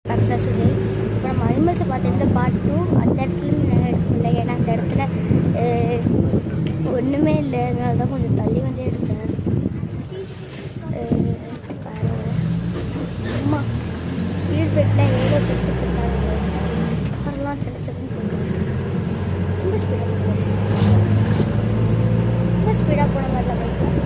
Success டே. இப்போ நம்ம அனிமல்ஸை பார்த்து எந்த பார்ட் 2 அந்த இடத்துல நான் எடுக்கல, ஏன்னா அந்த இடத்துல ஒன்றுமே இல்லை, அதனால தான் கொஞ்சம் தள்ளி வந்து எடுத்தேன். அம்மா ஸ்பீட் பிரேக்கில் எவ்வளோ பெருசு போட்டாங்க, காரெல்லாம் சின்ன சின்ன போட்டு ரொம்ப ஸ்பீடாக போன, ரொம்ப ஸ்பீடாக போன மாதிரிலாம் பைக்கில்